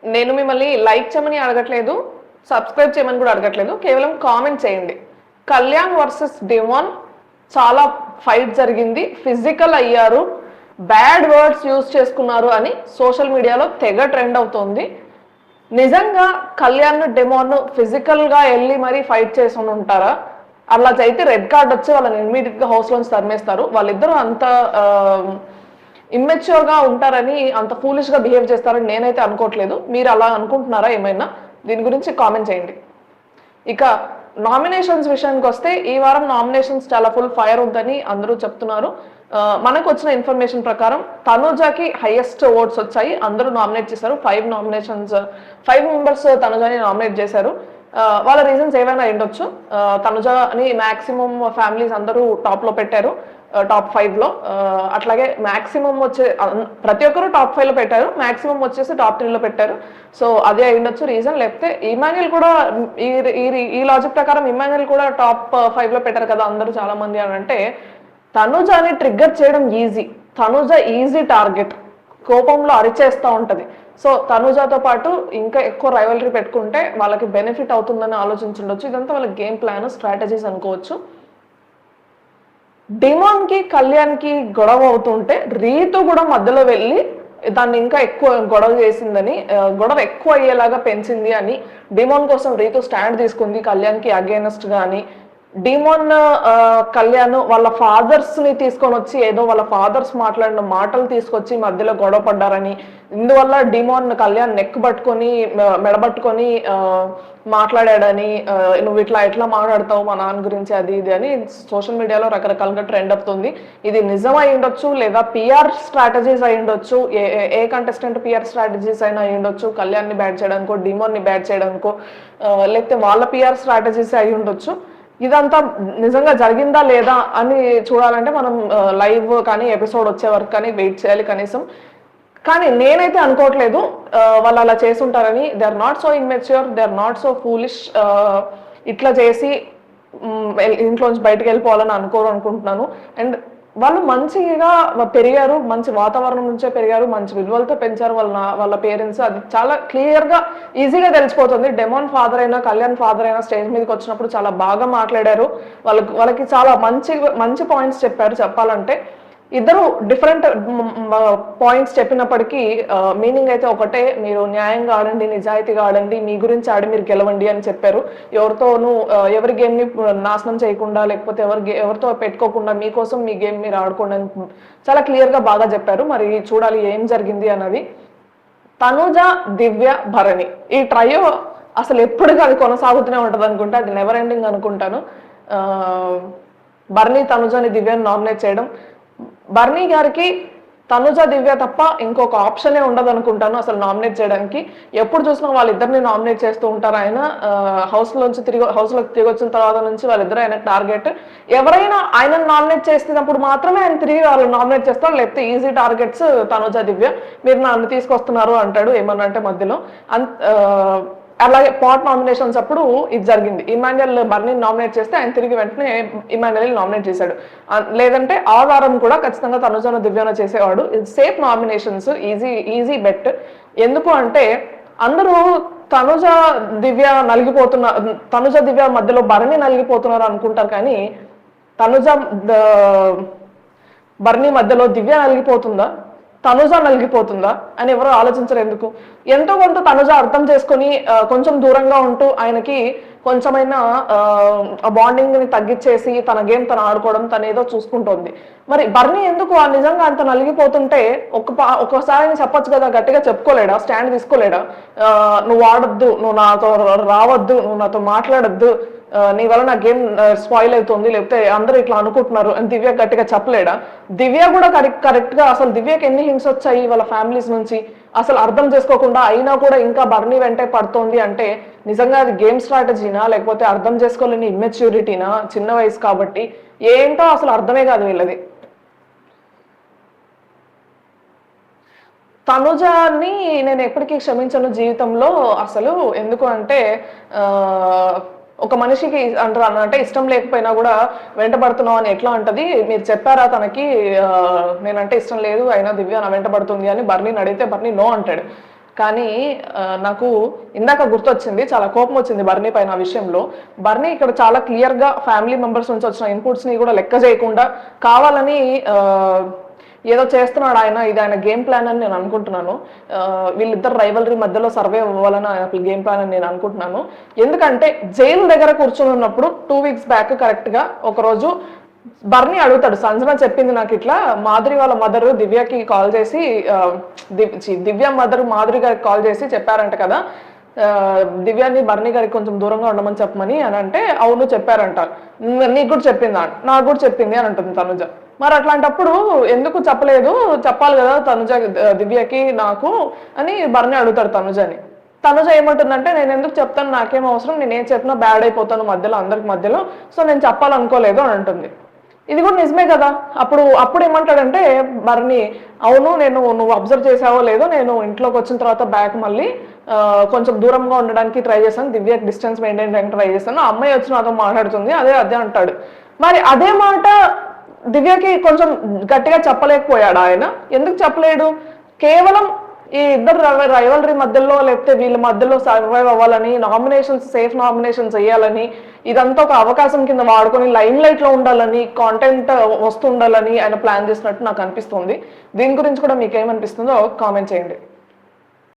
నేను మిమ్మల్ని లైక్ చేయమని అడగట్లేదు, సబ్స్క్రైబ్ చేయమని కూడా అడగట్లేదు, కేవలం కామెంట్ చేయండి. కళ్యాణ్ వర్సెస్ డిమాన్ చాలా ఫైట్ జరిగింది, ఫిజికల్ అయ్యారు, బ్యాడ్ వర్డ్స్ యూజ్ చేసుకున్నారు అని సోషల్ మీడియాలో తెగ ట్రెండ్ అవుతోంది. నిజంగా కళ్యాణ్ డిమాన్ ఫిజికల్ గా వెళ్ళి మరీ ఫైట్ చేసి ఉంటారా? అలా అయితే రెడ్ కార్డ్ వచ్చి వాళ్ళని ఇమ్మీడియట్ గా హౌస్ లోంచి తరిమేస్తారు. వాళ్ళిద్దరూ అంత ఇమ్మెచ్యూర్ గా ఉంటారని, అంత ఫూలిష్ గా బిహేవ్ చేస్తారని నేనైతే అనుకోవట్లేదు. మీరు అలా అనుకుంటున్నారా ఏమైనా? దీని గురించి కామెంట్ చేయండి. ఇక నామినేషన్స్ విషయానికి వస్తే ఈ వారం నామినేషన్స్ చాలా ఫుల్ ఫైర్ ఉందని అందరూ చెప్తున్నారు. మనకు వచ్చిన ఇన్ఫర్మేషన్ ప్రకారం తనుజాకి హైయెస్ట్ ఓట్స్ వచ్చాయి, అందరూ నామినేట్ చేశారు. 5 మెంబర్స్ తనుజాని నామినేట్ చేశారు. వాళ్ళ రీజన్స్ ఏవైనా ఉండొచ్చు. తనుజాని మాక్సిమం ఫ్యామిలీస్ అందరూ టాప్ లో పెట్టారు, టాప్ 5 లో. అట్లాగే మాక్సిమం ప్రతి ఒక్కరు టాప్ 5 లో పెట్టారు, మాక్సిమం వచ్చేసి టాప్ 3 లో పెట్టారు. సో అదే అయ్యుండొచ్చు రీజన్. లేకపోతే ఇమాన్యుల్ కూడా ఈ లాజిక్ ప్రకారం ఇమాన్యుల్ కూడా టాప్ 5 లో పెట్టారు కదా అందరూ చాలా మంది అని అంటే, తనుజాని ట్రిగ్గర్ చేయడం ఈజీ. తనుజ ఈజీ టార్గెట్, కోపంలో అరిచేస్తూ ఉంటది. సో తనుజాతో పాటు ఇంకా ఎక్కువ రైవలరీ పెట్టుకుంటే వాళ్ళకి బెనిఫిట్ అవుతుందని ఆలోచించుండొచ్చు. ఇదంతా వాళ్ళ గేమ్ ప్లాన్, స్ట్రాటజీస్ అనుకోవచ్చు. డిమాన్ కి కళ్యాణ్ కి గొడవ అవుతుంటే రీతు కూడా మధ్యలో వెళ్ళి దాన్ని ఇంకా ఎక్కువ గొడవ చేసిందని, గొడవ ఎక్కువ అయ్యేలాగా పెంచింది అని డిమాన్ కోసం రీతు స్టాండ్ తీసుకుంది కళ్యాణ్ కి అగేనెస్ట్ గా అని. డిమాన్ కళ్యాణ్ వాళ్ళ ఫాదర్స్ ని తీసుకొని వచ్చి ఏదో వాళ్ళ ఫాదర్స్ మాట్లాడిన మాటలు తీసుకొచ్చి మధ్యలో గొడవ పడ్డారని, ఇందువల్ల డిమాన్ కళ్యాణ్ నెక్ పట్టుకొని మెడబట్టుకొని మాట్లాడాడని, నువ్వు ఎట్లా మాట్లాడతావు మా నాన్న గురించి అది ఇది అని సోషల్ మీడియాలో రకరకాలుగా ట్రెండ్ అవుతుంది. ఇది నిజం అయి ఉండొచ్చు, లేదా పిఆర్ స్ట్రాటజీస్ అయి ఉండొచ్చు. ఏ కంటెస్టెంట్ పిఆర్ స్ట్రాటజీస్ అయినా అయి ఉండొచ్చు, కళ్యాణ్ ని బ్యాట్ చేయడానికో డిమాన్ ని బ్యాట్ చేయడానికో, లేకపోతే వాళ్ళ పిఆర్ స్ట్రాటజీస్ అయి ఉండొచ్చు. ఇదంతా నిజంగా జరిగిందా లేదా అని చూడాలంటే మనం లైవ్ కానీ ఎపిసోడ్ వచ్చే వరకు కానీ వెయిట్ చేయాలి కనీసం. కానీ నేనైతే అనుకోవట్లేదు వాళ్ళు అలా చేసుంటారని. They are not so immature, they are not so foolish. ఇట్లా చేసి ఇంట్లోంచి బయటకు వెళ్ళిపోవాలని అనుకుంటున్నాను. అండ్ వాళ్ళు మంచిగా పెరిగారు, మంచి వాతావరణం నుంచే పెరిగారు, మంచి విలువలతో పెంచారు వాళ్ళ పేరెంట్స్. అది చాలా క్లియర్గా ఈజీగా తెలిసిపోతుంది. డెమాన్ ఫాదర్ అయినా కళ్యాణ్ ఫాదర్ అయినా స్టేజ్ మీదకి వచ్చినప్పుడు చాలా బాగా మాట్లాడారు. వాళ్ళకి చాలా మంచి పాయింట్స్ చెప్పారు. చెప్పాలంటే ఇద్దరు డిఫరెంట్ పాయింట్స్ చెప్పినప్పటికీ మీనింగ్ అయితే ఒకటే. మీరు న్యాయంగా ఆడండి, నిజాయితీగా ఆడండి, మీ గురించి ఆడి మీరు గెలవండి అని చెప్పారు. ఎవరితోనూ ఎవరి గేమ్ని నాశనం చేయకుండా, లేకపోతే ఎవరితో పెట్టుకోకుండా మీకోసం మీ గేమ్ మీరు ఆడుకోండి అని చాలా క్లియర్గా బాగా చెప్పారు. మరి చూడాలి ఏం జరిగింది అన్నది. తనుజ, దివ్య, భరణి ఈ ట్రయో అసలు ఎప్పటికీ అది కొనసాగుతూనే ఉంటుంది అనుకుంటా. అది నెవర్ ఎండింగ్ అనుకుంటాను. భరణి తనుజని దివ్యని నామినేట్ చేయడం, బర్నీ గారికి తనుజ దివ్య తప్ప ఇంకొక ఆప్షనే ఉండదు అనుకుంటాను అసలు నామినేట్ చేయడానికి. ఎప్పుడు చూసినా వాళ్ళిద్దరిని నామినేట్ చేస్తూ ఉంటారు. ఆయన హౌస్లోకి తిరిగి వచ్చిన తర్వాత నుంచి వాళ్ళిద్దరు ఆయన టార్గెట్. ఎవరైనా ఆయనను నామినేట్ చేసినప్పుడు మాత్రమే ఆయన తిరిగి వాళ్ళు నామినేట్ చేస్తారు, లేకపోతే ఈజీ టార్గెట్స్ తనుజ దివ్య. మీరు నన్ను తీసుకొస్తున్నారు అంటాడు ఏమన్నా అంటే మధ్యలో. అలాగే పాట్ నామినేషన్స్ అప్పుడు ఇది జరిగింది. ఇమాన్యుయల్ బర్నీ నామినేట్ చేస్తే ఆయన తిరిగి వెంటనే ఇమాన్యుయల్ నామినేట్ చేశాడు. లేదంటే ఆ వారం కూడా ఖచ్చితంగా తనుజను దివ్యాన చేసేవాడు. Safe nominations, easy bet. ఎందుకు అంటే అందరూ తనుజ దివ్య మధ్యలో బర్నీ నలిగిపోతున్నారు అనుకుంటారు, కానీ తనుజ బర్నీ మధ్యలో దివ్య నలిగిపోతుందా, తనుజ నలిగిపోతుందా అని ఎవరు ఆలోచించరు. ఎందుకు? ఎంతో కొంత తనుజ అర్థం చేసుకొని కొంచెం దూరంగా ఉంటూ ఆయనకి కొంచెమైనా బాండింగ్ ని తగ్గించేసి తన గేమ్ తను ఆడుకోవడం, తను ఏదో చూసుకుంటోంది. మరి బర్నీ ఎందుకు నిజంగా అంత నలిగిపోతుంటే ఒక్కసారి చెప్పొచ్చు కదా, గట్టిగా చెప్పుకోలేడా, స్టాండ్ తీసుకోలేడా? నువ్వు ఆడొద్దు, నువ్వు నాతో రావద్దు, నువ్వు నాతో మాట్లాడొద్దు, నీ వల్ల నా గేమ్ స్పాయిల్ అవుతుంది, లేకపోతే అందరూ ఇట్లా అనుకుంటున్నారు అని దివ్య గట్టిగా చెప్పలేడా? దివ్య కూడా కరెక్ట్ గా అసలు దివ్యకి ఎన్ని హింట్స్ వచ్చాయి వాళ్ళ ఫ్యామిలీస్ నుంచి అసలు అర్థం చేసుకోకుండా అయినా కూడా ఇంకా బర్నీ వెంటే పడుతోంది అంటే నిజంగా అది గేమ్ స్ట్రాటజీనా, లేకపోతే అర్థం చేసుకోలేని ఇమ్మెచ్యూరిటీనా? చిన్న వయసు కాబట్టి ఏంటో అసలు అర్థమే కాదు వీళ్ళది. తనుజాని నేను ఎప్పటికీ క్షమించను జీవితంలో అసలు. ఎందుకు అంటే ఒక మనిషికి అంటే ఇష్టం లేకపోయినా కూడా వెంటబడుతున్నావు అని ఎట్లా అంటది. మీరు చెప్పారా తనకి నేనంటే ఇష్టం లేదు అయినా దివ్య నా వెంటబడుతుంది అని బర్నీని అడిగితే బర్నీ నో అంటాడు. కానీ నాకు ఇందాక గుర్తొచ్చింది, చాలా కోపం వచ్చింది బర్నీ పైన ఆ విషయంలో. బర్నీ ఇక్కడ చాలా క్లియర్గా ఫ్యామిలీ మెంబర్స్ నుంచి వచ్చిన ఇన్పుట్స్ని కూడా లెక్క చేయకుండా కావాలని ఏదో చేస్తున్నాడు ఆయన, ఇది ఆయన గేమ్ ప్లాన్ అని నేను అనుకుంటున్నాను. వీళ్ళిద్దరు రైవలరీ మధ్యలో సర్వే అవ్వాలని ఆయన గేమ్ ప్లాన్ అని నేను అనుకుంటున్నాను. ఎందుకంటే జైలు దగ్గర కూర్చొని ఉన్నప్పుడు 2 weeks బ్యాక్ కరెక్ట్గా ఒకరోజు బర్నీ అడుగుతాడు, సంజన చెప్పింది నాకు ఇట్లా మాధురి వాళ్ళ మదర్ దివ్యకి కాల్ చేసి దివ్య మదర్ మాధురి గారికి కాల్ చేసి చెప్పారంట కదా, దివ్యాని బర్నీ గారికి కొంచెం దూరంగా ఉండమని చెప్పమని అని అంటే, అవును చెప్పారంట, నీకు కూడా చెప్పిందా, నాకు కూడా చెప్పింది అని అంటుంది తనుజ. మరి అట్లాంటప్పుడు ఎందుకు చెప్పలేదు, చెప్పాలి కదా తనుజ దివ్యకి నాకు అని బర్నీ అడుగుతాడు తనుజని. తనుజ ఏమంటుందంటే, నేను ఎందుకు చెప్తాను, నాకేం అవసరం, నేను ఏం చెప్పినా బ్యాడ్ అయిపోతాను మధ్యలో అందరికి మధ్యలో, సో నేను చెప్పాలనుకోలేదు అని అంటుంది. ఇది కూడా నిజమే కదా. అప్పుడు ఏమంటాడంటే బర్నీ, అవును నువ్వు అబ్జర్వ్ చేసావో లేదో, నేను ఇంట్లోకి వచ్చిన తర్వాత బ్యాక్ మళ్ళీ కొంచెం దూరంగా ఉండడానికి ట్రై చేశాను, దివ్యకి డిస్టెన్స్ మెయింటైన్ చేయడానికి ట్రై చేశాను, అమ్మాయి వచ్చి నాతో మాట్లాడుతుంది, అదే అంటాడు. మరి అదే మాట దివ్యకి కొంచెం గట్టిగా చెప్పలేకపోయాడు ఆయన. ఎందుకు చెప్పలేడు? కేవలం ఈ ఇద్దరు రైవలరీ మధ్యలో లేకపోతే వీళ్ళ మధ్యలో సర్వైవ్ అవ్వాలని, సేఫ్ నామినేషన్స్ వేయాలని, ఇదంతా ఒక అవకాశం కింద వాడుకొని లైమ్ లైట్ లో ఉండాలని, కాంటెంట్ వస్తుండాలని ఆయన ప్లాన్ చేసినట్టు నాకు అనిపిస్తుంది. దీని గురించి కూడా మీకు ఏమనిపిస్తుందో కామెంట్ చేయండి.